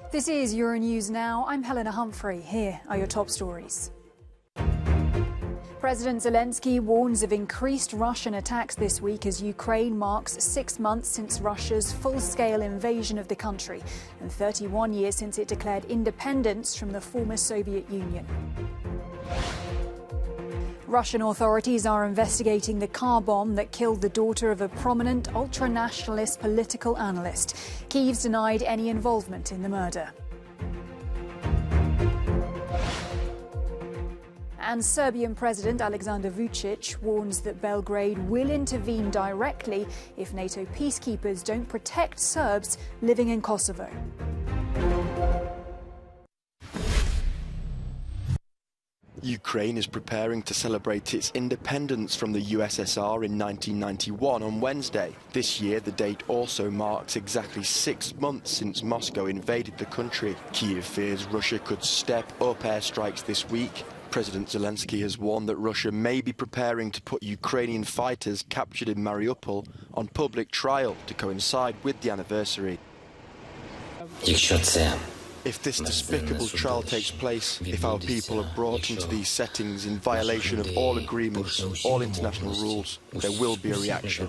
This is Euronews Now. I'm Helena Humphrey. Here are your top stories. President Zelensky warns of increased Russian attacks this week as Ukraine marks 6 months since Russia's full-scale invasion of the country and 31 years since it declared independence from the former Soviet Union. Russian authorities are investigating the car bomb that killed the daughter of a prominent ultra-nationalist political analyst. Kyiv's denied any involvement in the murder. And Serbian President Aleksandar Vučić warns that Belgrade will intervene directly if NATO peacekeepers don't protect Serbs living in Kosovo. Ukraine is preparing to celebrate its independence from the USSR in 1991 on Wednesday. This year, the date also marks exactly 6 months since Moscow invaded the country. Kyiv fears Russia could step up airstrikes this week. President Zelensky has warned that Russia may be preparing to put Ukrainian fighters captured in Mariupol on public trial to coincide with the anniversary. If this despicable trial takes place, if our people are brought into these settings in violation of all agreements, all international rules, there will be a reaction.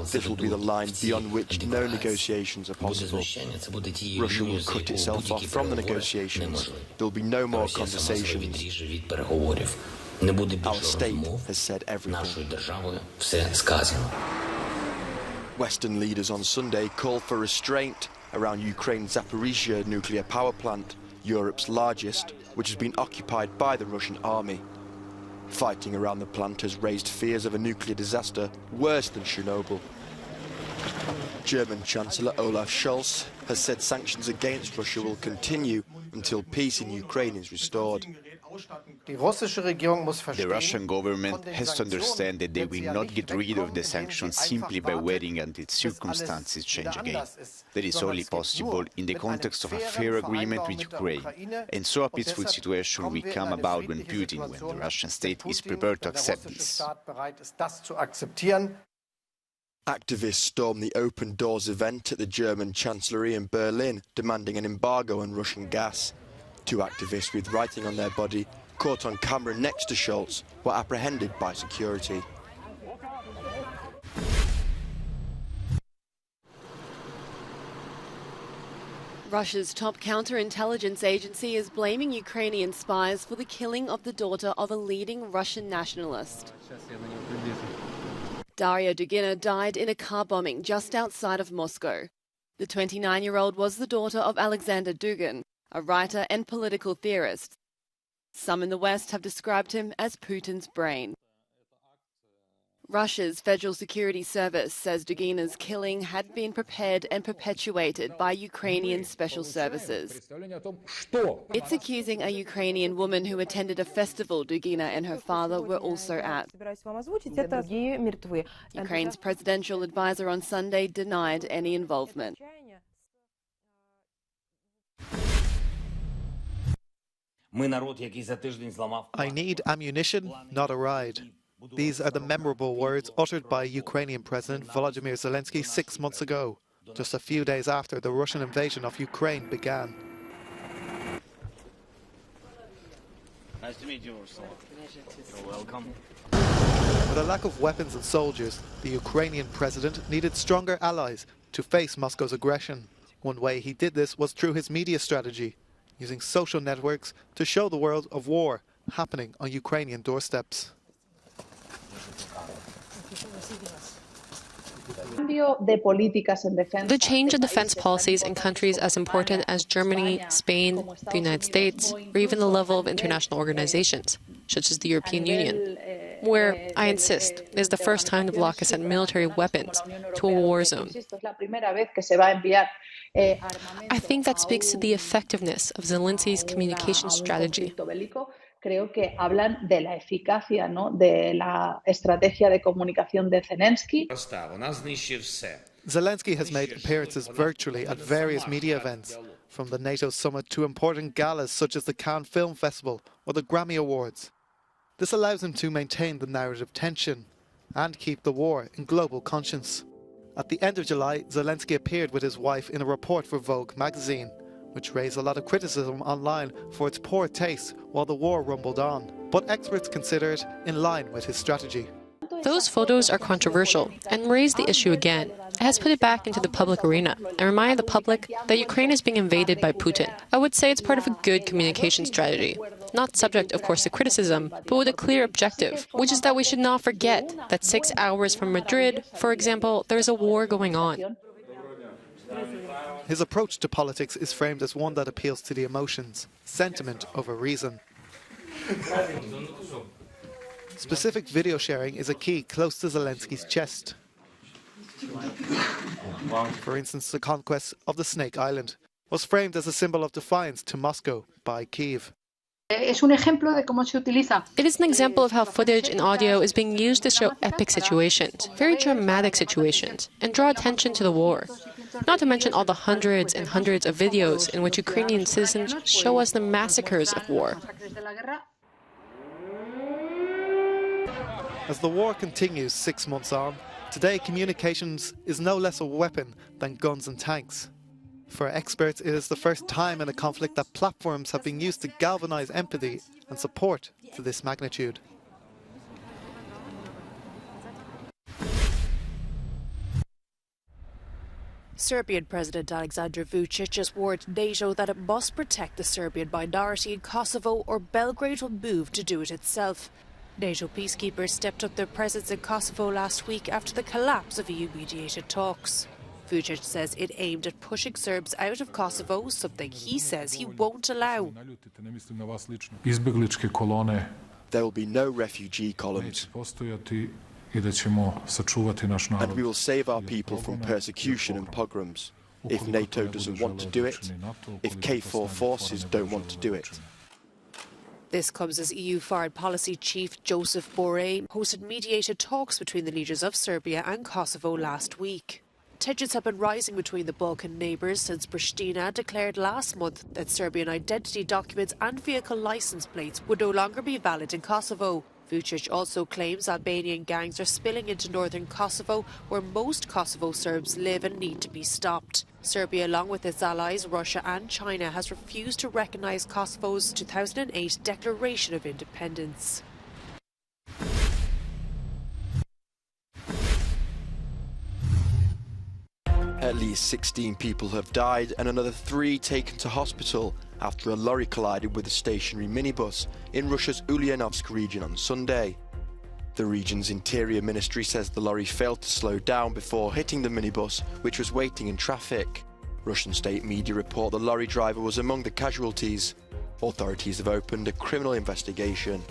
This will be the line beyond which no negotiations are possible. Russia will cut itself off from the negotiations. There will be no more conversations. Our state has said everything. Western leaders on Sunday called for restraint around Ukraine's Zaporizhzhia nuclear power plant, Europe's largest, which has been occupied by the Russian army. Fighting around the plant has raised fears of a nuclear disaster worse than Chernobyl. German Chancellor Olaf Scholz has said sanctions against Russia will continue until peace in Ukraine is restored. The Russian government has to understand that they will not get rid of the sanctions simply by waiting until circumstances change again. That is only possible in the context of a fair agreement with Ukraine, and so a peaceful situation will come about when the Russian state is prepared to accept this. Activists stormed the Open Doors event at the German Chancellery in Berlin, demanding an embargo on Russian gas. 2 activists with writing on their body, caught on camera next to Scholz, were apprehended by security. Russia's top counterintelligence agency is blaming Ukrainian spies for the killing of the daughter of a leading Russian nationalist. Daria Dugina died in a car bombing just outside of Moscow. The 29-year-old was the daughter of Alexander Dugin, a writer and political theorist. Some in the West have described him as Putin's brain. Russia's Federal Security Service says Dugina's killing had been prepared and perpetuated by Ukrainian special services. It's accusing a Ukrainian woman who attended a festival Dugina and her father were also at. Ukraine's presidential advisor on Sunday denied any involvement. I need ammunition, not a ride. These are the memorable words uttered by Ukrainian President Volodymyr Zelensky 6 months ago, just a few days after the Russian invasion of Ukraine began. Nice to meet you, Ursula. You're welcome. With a lack of weapons and soldiers, the Ukrainian president needed stronger allies to face Moscow's aggression. One way he did this was through his media strategy, using social networks to show the world of war happening on Ukrainian doorsteps. The change in defense policies in countries as important as Germany, Spain, the United States, or even the level of international organizations, such as the European Union, where, I insist, is the first time the bloc has sent military weapons to a war zone. I think that speaks to the effectiveness of Zelensky's communication strategy. Creo que hablan de la eficacia, ¿no?, de la estrategia de comunicación de Zelensky. Zelensky has made appearances virtually at various media events, from the NATO summit to important galas such as the Cannes Film Festival or the Grammy Awards. This allows him to maintain the narrative tension and keep the war in global conscience. At the end of July, Zelensky appeared with his wife in a report for Vogue magazine, which raised a lot of criticism online for its poor taste while the war rumbled on. But experts consider it in line with his strategy. Those photos are controversial and raise the issue again. It has put it back into the public arena and reminded the public that Ukraine is being invaded by Putin. I would say it's part of a good communication strategy, not subject, of course, to criticism, but with a clear objective, which is that we should not forget that 6 hours from Madrid, for example, there's a war going on. His approach to politics is framed as one that appeals to the emotions, sentiment over reason. Specific video sharing is a key close to Zelensky's chest. For instance, the conquest of the Snake Island was framed as a symbol of defiance to Moscow by Kyiv. It is an example of how footage and audio is being used to show epic situations, very dramatic situations, and draw attention to the war. Not to mention all the hundreds and hundreds of videos in which Ukrainian citizens show us the massacres of war. As the war continues 6 months on, today communications is no less a weapon than guns and tanks. For experts, it is the first time in a conflict that platforms have been used to galvanize empathy and support to this magnitude. Serbian President Aleksandar Vučić has warned NATO that it must protect the Serbian minority in Kosovo or Belgrade will move to do it itself. NATO peacekeepers stepped up their presence in Kosovo last week after the collapse of EU-mediated talks. Vučić says it aimed at pushing Serbs out of Kosovo, something he says he won't allow. There will be no refugee columns, and we will save our people from persecution and pogroms. If NATO doesn't want to do it, if KFOR forces don't want to do it. This comes as EU Foreign Policy Chief Joseph Borrell hosted mediated talks between the leaders of Serbia and Kosovo last week. Tensions have been rising between the Balkan neighbours since Pristina declared last month that Serbian identity documents and vehicle licence plates would no longer be valid in Kosovo. Vučić also claims Albanian gangs are spilling into northern Kosovo, where most Kosovo Serbs live and need to be stopped. Serbia, along with its allies Russia and China, has refused to recognise Kosovo's 2008 Declaration of Independence. At least 16 people have died and another 3 taken to hospital after a lorry collided with a stationary minibus in Russia's Ulyanovsk region on Sunday. The region's interior ministry says the lorry failed to slow down before hitting the minibus, which was waiting in traffic. Russian state media report the lorry driver was among the casualties. Authorities have opened a criminal investigation.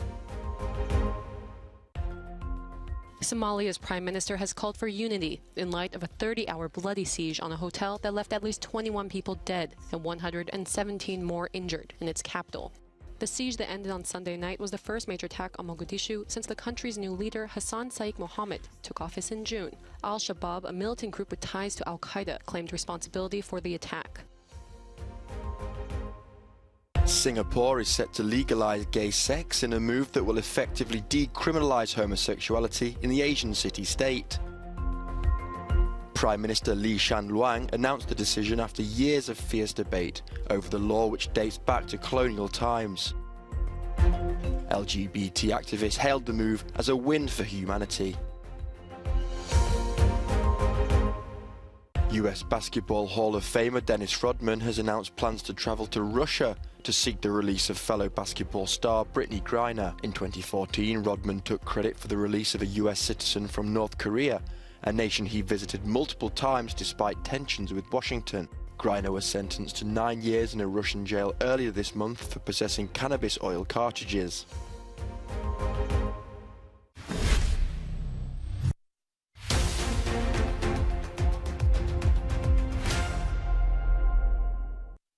Somalia's Prime Minister has called for unity in light of a 30-hour bloody siege on a hotel that left at least 21 people dead and 117 more injured in its capital. The siege that ended on Sunday night was the first major attack on Mogadishu since the country's new leader Hassan Sheikh Mohammed took office in June. Al-Shabaab, a militant group with ties to Al-Qaeda, claimed responsibility for the attack. Singapore is set to legalise gay sex in a move that will effectively decriminalise homosexuality in the Asian city-state. Prime Minister Lee Hsien Loong announced the decision after years of fierce debate over the law which dates back to colonial times. LGBT activists hailed the move as a win for humanity. US Basketball Hall of Famer Dennis Rodman has announced plans to travel to Russia to seek the release of fellow basketball star Brittany Griner. In 2014, Rodman took credit for the release of a US citizen from North Korea, a nation he visited multiple times despite tensions with Washington. Griner was sentenced to 9 years in a Russian jail earlier this month for possessing cannabis oil cartridges.